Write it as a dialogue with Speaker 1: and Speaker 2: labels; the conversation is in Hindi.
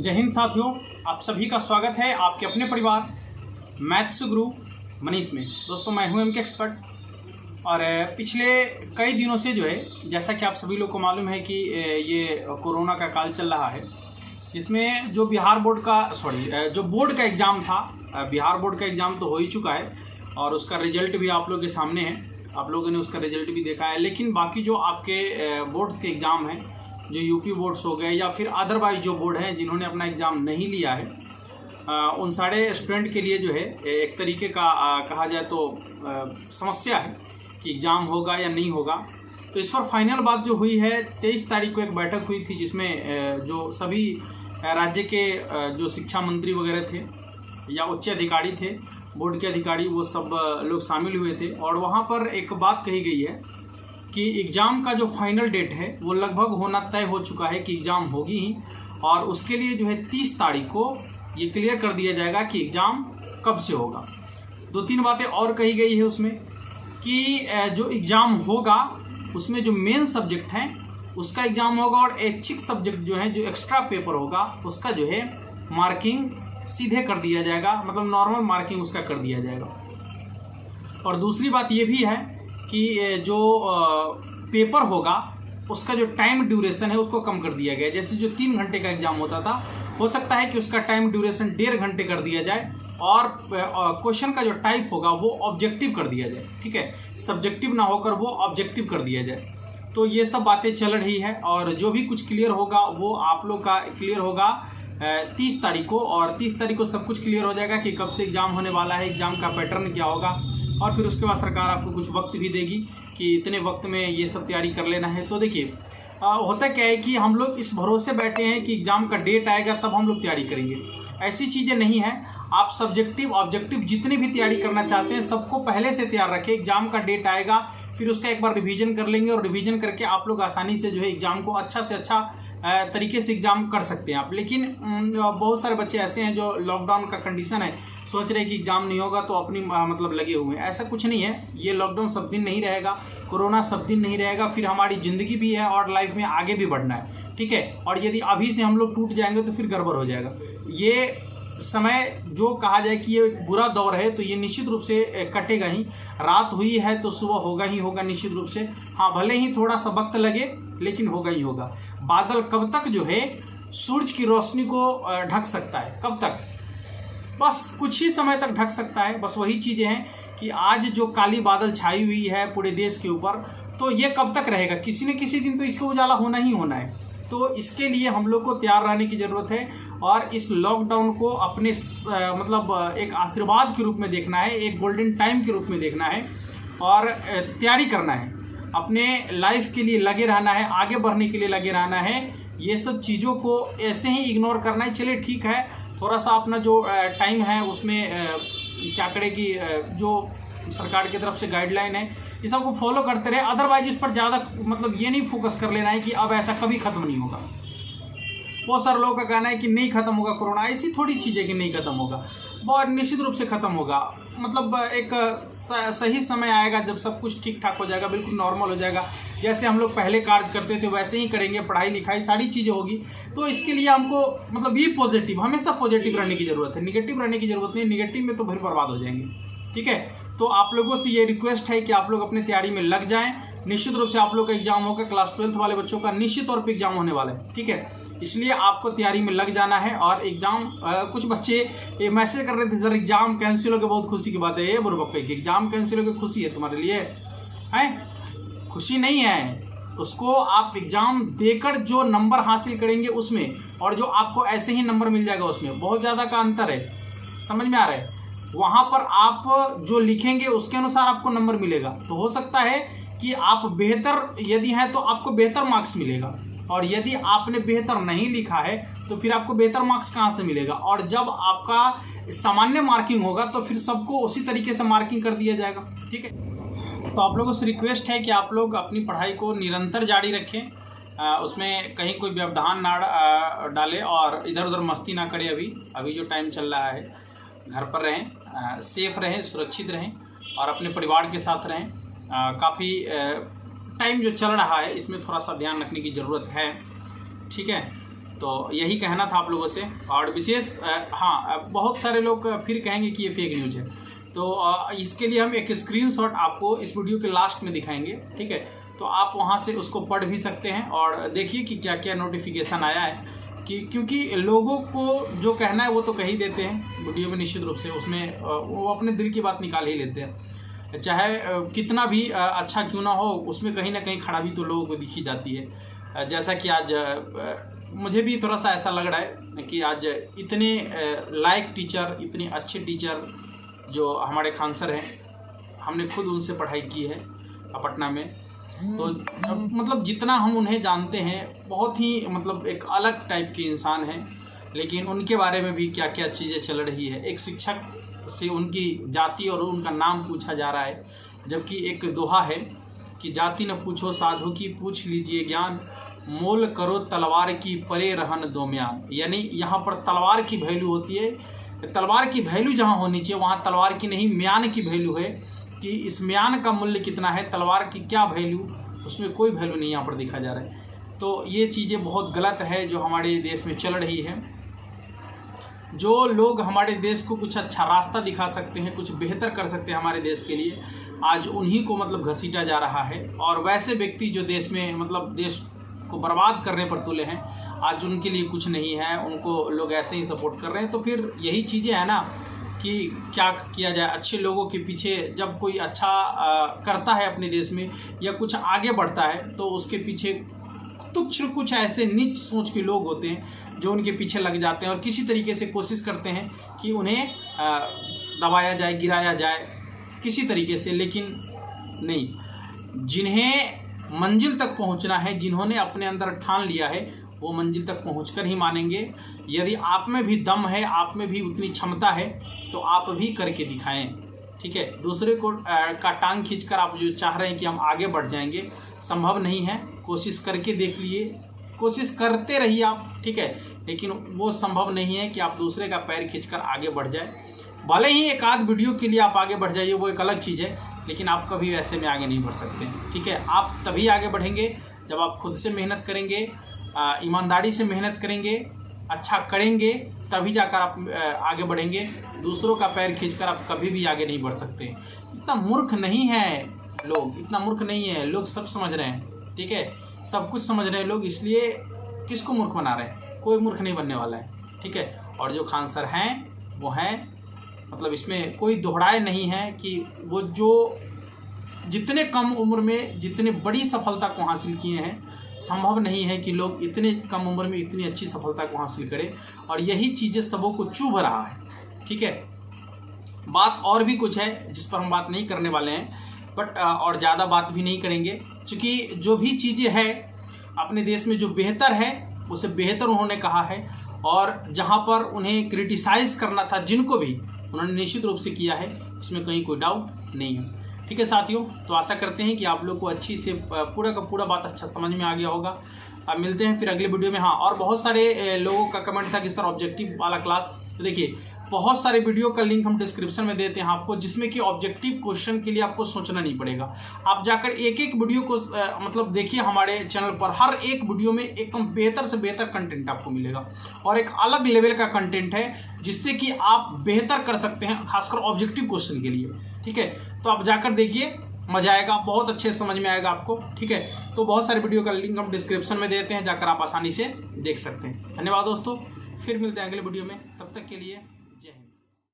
Speaker 1: जय हिंद साथियों, आप सभी का स्वागत है आपके अपने परिवार मैथ्स गुरु मनीष में। दोस्तों मैं हूं एमके एक्सपर्ट और पिछले कई दिनों से जो है, जैसा कि आप सभी लोग को मालूम है कि ये कोरोना का काल चल रहा है, जिसमें जो बिहार बोर्ड का जो बोर्ड का एग्ज़ाम था, बिहार बोर्ड का एग्ज़ाम तो हो ही चुका है और उसका रिजल्ट भी आप लोगों के सामने है, आप लोगों ने उसका रिजल्ट भी देखा है। लेकिन बाकी जो आपके बोर्ड्स के एग्ज़ाम हैं, जो यूपी बोर्ड्स हो गए या फिर अदरवाइज जो बोर्ड हैं जिन्होंने अपना एग्ज़ाम नहीं लिया है, उन सारे स्टूडेंट के लिए जो है एक तरीके का कहा जाए तो समस्या है कि एग्ज़ाम होगा या नहीं होगा। तो इस पर फाइनल बात जो हुई है, 23 तारीख को एक बैठक हुई थी जिसमें जो सभी राज्य के जो शिक्षा मंत्री वगैरह थे या उच्च अधिकारी थे, बोर्ड के अधिकारी, वो सब लोग शामिल हुए थे और वहाँ पर एक बात कही गई है कि एग्ज़ाम का जो फाइनल डेट है वो लगभग होना तय हो चुका है कि एग्ज़ाम होगी ही, और उसके लिए जो है 30 तारीख को ये क्लियर कर दिया जाएगा कि एग्ज़ाम कब से होगा। 2-3 बातें और कही गई है उसमें कि जो एग्ज़ाम होगा उसमें जो मेन सब्जेक्ट हैं उसका एग्ज़ाम होगा और ऐच्छिक सब्जेक्ट जो है, जो एक्स्ट्रा पेपर होगा, उसका जो है मार्किंग सीधे कर दिया जाएगा, मतलब नॉर्मल मार्किंग उसका कर दिया जाएगा। और दूसरी बात ये भी है कि जो पेपर होगा उसका जो टाइम ड्यूरेशन है उसको कम कर दिया गया। जैसे जो 3 घंटे का एग्ज़ाम होता था, हो सकता है कि उसका टाइम ड्यूरेशन 1.5 घंटे कर दिया जाए और क्वेश्चन का जो टाइप होगा वो ऑब्जेक्टिव कर दिया जाए, ठीक है, सब्जेक्टिव ना होकर वो ऑब्जेक्टिव कर दिया जाए। तो ये सब बातें चल रही है और जो भी कुछ क्लियर होगा वो आप लोग का क्लियर होगा 30 तारीख को, और 30 तारीख को सब कुछ क्लियर हो जाएगा कि कब से एग्ज़ाम होने वाला है, एग्ज़ाम का पैटर्न क्या होगा, और फिर उसके बाद सरकार आपको कुछ वक्त भी देगी कि इतने वक्त में ये सब तैयारी कर लेना है। तो देखिए होता क्या है कि हम लोग इस भरोसे बैठे हैं कि एग्ज़ाम का डेट आएगा तब हम लोग तैयारी करेंगे। ऐसी चीज़ें नहीं हैं। आप सब्जेक्टिव ऑब्जेक्टिव जितनी भी तैयारी करना चाहते हैं सबको पहले से तैयार रखें। एग्ज़ाम का डेट आएगा, फिर उसका एक बार रिवीजन कर लेंगे और रिवीजन करके आप लोग आसानी से जो है एग्ज़ाम को अच्छा से अच्छा तरीके से एग्ज़ाम कर सकते हैं आप। लेकिन बहुत सारे बच्चे ऐसे हैं जो लॉकडाउन का कंडीशन है, सोच रहे हैं कि एग्ज़ाम नहीं होगा तो अपनी मतलब लगे हुए हैं। ऐसा कुछ नहीं है। ये लॉकडाउन सब दिन नहीं रहेगा, कोरोना सब दिन नहीं रहेगा, फिर हमारी ज़िंदगी भी है और लाइफ में आगे भी बढ़ना है, ठीक है। और यदि अभी से हम लोग टूट जाएंगे तो फिर गड़बड़ हो जाएगा। ये समय जो कहा जाए कि ये बुरा दौर है तो ये निश्चित रूप से कटेगा ही। रात हुई है तो सुबह होगा ही होगा निश्चित रूप से। हाँ, भले ही थोड़ा सा वक्त लगे लेकिन होगा ही होगा। बादल कब तक जो है सूरज की रोशनी को ढक सकता है? कब तक? बस कुछ ही समय तक ढक सकता है। बस वही चीज़ें हैं कि आज जो काली बादल छाई हुई है पूरे देश के ऊपर, तो ये कब तक रहेगा? किसी न किसी दिन तो इसका उजाला होना ही होना है। तो इसके लिए हम लोग को तैयार रहने की ज़रूरत है और इस लॉकडाउन को अपने मतलब एक आशीर्वाद के रूप में देखना है, एक गोल्डन टाइम के रूप में देखना है और तैयारी करना है। अपने लाइफ के लिए लगे रहना है, आगे बढ़ने के लिए लगे रहना है। ये सब चीज़ों को ऐसे ही इग्नोर करना है। चलिए ठीक है, थोड़ा सा अपना जो टाइम है उसमें क्या करें कि जो सरकार की तरफ से गाइडलाइन है इस सबको फॉलो करते रहे। अदरवाइज इस पर ज़्यादा मतलब ये नहीं फोकस कर लेना है कि अब ऐसा कभी ख़त्म नहीं होगा। बहुत सारे लोगों का कहना है कि नहीं ख़त्म होगा कोरोना। ऐसी थोड़ी चीज़ है कि नहीं ख़त्म होगा, बहुत निश्चित रूप से ख़त्म होगा। मतलब एक सही समय आएगा जब सब कुछ ठीक ठाक हो जाएगा, बिल्कुल नॉर्मल हो जाएगा। जैसे हम लोग पहले कार्य करते थे वैसे ही करेंगे, पढ़ाई लिखाई सारी चीज़ें होगी। तो इसके लिए हमको मतलब ये पॉजिटिव, हमेशा पॉजिटिव रहने की ज़रूरत है, निगेटिव रहने की ज़रूरत नहीं। निगेटिव में तो फिर बर्बाद हो जाएंगे, ठीक है। तो आप लोगों से ये रिक्वेस्ट है कि आप लोग अपनी तैयारी में लग जाएं। निश्चित रूप से आप लोग का एग्जाम होगा, क्लास 12th वाले बच्चों का निश्चित तौर पे एग्जाम होने वाला है, ठीक है। इसलिए आपको तैयारी में लग जाना है। और एग्जाम कुछ बच्चे ये मैसेज कर रहे थे, सर एग्जाम कैंसिल हो गया, बहुत खुशी की बात है। ये बुरबक कि एग्जाम कैंसिल हो गया खुशी है तुम्हारे लिए? है खुशी नहीं है। उसको आप एग्जाम देकर जो नंबर हासिल करेंगे उसमें और जो आपको ऐसे ही नंबर मिल जाएगा उसमें बहुत ज़्यादा का अंतर है। समझ में आ रहा है? वहाँ पर आप जो लिखेंगे उसके अनुसार आपको नंबर मिलेगा। तो हो सकता है कि आप बेहतर यदि हैं तो आपको बेहतर मार्क्स मिलेगा, और यदि आपने बेहतर नहीं लिखा है तो फिर आपको बेहतर मार्क्स कहाँ से मिलेगा। और जब आपका सामान्य मार्किंग होगा तो फिर सबको उसी तरीके से मार्किंग कर दिया जाएगा, ठीक है। तो आप लोगों से रिक्वेस्ट है कि आप लोग अपनी पढ़ाई को निरंतर जारी रखें, उसमें कहीं कोई व्यवधान ना डालें और इधर उधर मस्ती ना करें। अभी जो टाइम चल रहा है घर पर रहें, सेफ रहें, सुरक्षित रहें और अपने परिवार के साथ रहें। काफ़ी टाइम जो चल रहा है इसमें थोड़ा सा ध्यान रखने की ज़रूरत है, ठीक है। तो यही कहना था आप लोगों से। और विशेष हाँ, बहुत सारे लोग फिर कहेंगे कि ये फेक न्यूज़ है, तो इसके लिए हम एक स्क्रीनशॉट आपको इस वीडियो के लास्ट में दिखाएंगे, ठीक है। तो आप वहाँ से उसको पढ़ भी सकते हैं और देखिए कि क्या क्या नोटिफिकेशन आया है, क्योंकि लोगों को जो कहना है वो तो कह ही देते हैं वीडियो में निश्चित रूप से, उसमें वो अपने दिल की बात निकाल ही लेते हैं, चाहे कितना भी अच्छा क्यों ना हो, उसमें कहीं ना कहीं खराबी तो लोगों को दिखी जाती है। जैसा कि आज मुझे भी थोड़ा सा ऐसा लग रहा है कि आज इतने लायक टीचर, इतने अच्छे टीचर जो हमारे खान सर हैं, हमने खुद उनसे पढ़ाई की है पटना में, तो मतलब जितना हम उन्हें जानते हैं, बहुत ही मतलब एक अलग टाइप के इंसान हैं। लेकिन उनके बारे में भी क्या क्या चीज़ें चल रही है, एक शिक्षक से उनकी जाति और उनका नाम पूछा जा रहा है, जबकि एक दोहा है कि जाति न पूछो साधु की, पूछ लीजिए ज्ञान, मोल करो तलवार की, परे रहन दो म्यान। यानी यहाँ पर तलवार की वैल्यू होती है, तलवार की वैल्यू जहाँ होनी चाहिए वहाँ तलवार की नहीं, म्यान की वैल्यू है कि इस म्यान का मूल्य कितना है, तलवार की क्या वैल्यू, उसमें कोई वैल्यू नहीं यहाँ पर दिखा जा रहा है। तो ये चीज़ें बहुत गलत है जो हमारे देश में चल रही है। जो लोग हमारे देश को कुछ अच्छा रास्ता दिखा सकते हैं, कुछ बेहतर कर सकते हैं हमारे देश के लिए, आज उन्हीं को मतलब घसीटा जा रहा है। और वैसे व्यक्ति जो देश में मतलब देश को बर्बाद करने पर तुले हैं, आज उनके लिए कुछ नहीं है, उनको लोग ऐसे ही सपोर्ट कर रहे हैं। तो फिर यही चीज़ें हैं ना कि क्या किया जाए। अच्छे लोगों के पीछे जब कोई अच्छा करता है अपने देश में या कुछ आगे बढ़ता है, तो उसके पीछे तुच्छ कुछ ऐसे नीच सोच के लोग होते हैं जो उनके पीछे लग जाते हैं और किसी तरीके से कोशिश करते हैं कि उन्हें दबाया जाए, गिराया जाए किसी तरीके से। लेकिन नहीं, जिन्हें मंजिल तक पहुंचना है, जिन्होंने अपने अंदर ठान लिया है, वो मंजिल तक पहुंचकर ही मानेंगे। यदि आप में भी दम है, आप में भी उतनी क्षमता है, तो आप भी करके दिखाएं, ठीक है। दूसरे को का टांग खींचकर आप जो चाह रहे हैं कि हम आगे बढ़ जाएंगे, संभव नहीं है। कोशिश करके देख लिए, कोशिश करते रहिए आप, ठीक है, लेकिन वो संभव नहीं है कि आप दूसरे का पैर खींचकर आगे बढ़ जाए। भले ही एक आध वीडियो के लिए आप आगे बढ़ जाइए, वो एक अलग चीज़ है, लेकिन आप कभी वैसे में आगे नहीं बढ़ सकते, ठीक है। आप तभी आगे बढ़ेंगे जब आप खुद से मेहनत करेंगे, ईमानदारी से मेहनत करेंगे, अच्छा करेंगे, तभी जाकर आप आगे बढ़ेंगे। दूसरों का पैर खींचकर आप कभी भी आगे नहीं बढ़ सकते। इतना मूर्ख नहीं है लोग, इतना मूर्ख नहीं है लोग, सब समझ रहे हैं, ठीक है, सब कुछ समझ रहे हैं लोग, इसलिए किसको मूर्ख बना रहे हैं? कोई मूर्ख नहीं बनने वाला है, ठीक है। और जो खान सर हैं वो हैं, मतलब इसमें कोई दोहराए नहीं है कि वो जो जितने कम उम्र में जितने बड़ी सफलता को हासिल किए हैं, संभव नहीं है कि लोग इतने कम उम्र में इतनी अच्छी सफलता को हासिल करें। और यही चीज़ें सबों को चुभ रहा है, ठीक है। बात और भी कुछ है जिस पर हम बात नहीं करने वाले हैं, बट और ज़्यादा बात भी नहीं करेंगे, क्योंकि जो भी चीज़ें हैं अपने देश में जो बेहतर है उसे बेहतर उन्होंने कहा है, और जहाँ पर उन्हें क्रिटिसाइज़ करना था जिनको भी, उन्होंने निश्चित रूप से किया है, इसमें कहीं कोई डाउट नहीं है, ठीक है साथियों। तो आशा करते हैं कि आप लोग को अच्छी से पूरा का पूरा बात अच्छा समझ में आ गया होगा। अब मिलते हैं फिर अगले वीडियो में। हाँ, और बहुत सारे लोगों का कमेंट था कि सर ऑब्जेक्टिव वाला क्लास, तो देखिए बहुत सारे वीडियो का लिंक हम डिस्क्रिप्शन में देते हैं आपको, जिसमें कि ऑब्जेक्टिव क्वेश्चन के लिए आपको सोचना नहीं पड़ेगा। आप जाकर एक एक वीडियो को मतलब देखिए, हमारे चैनल पर हर एक वीडियो में एकदम बेहतर से बेहतर कंटेंट आपको मिलेगा, और एक अलग लेवल का कंटेंट है जिससे कि आप बेहतर कर सकते हैं, खासकर ऑब्जेक्टिव क्वेश्चन के लिए, ठीक है। तो आप जाकर देखिए, मजा आएगा, बहुत अच्छे समझ में आएगा आपको, ठीक है। तो बहुत सारे वीडियो का लिंक हम डिस्क्रिप्शन में देते हैं, जाकर आप आसानी से देख सकते हैं। धन्यवाद दोस्तों, फिर मिलते हैं अगले वीडियो में, तब तक के लिए जय हिंद।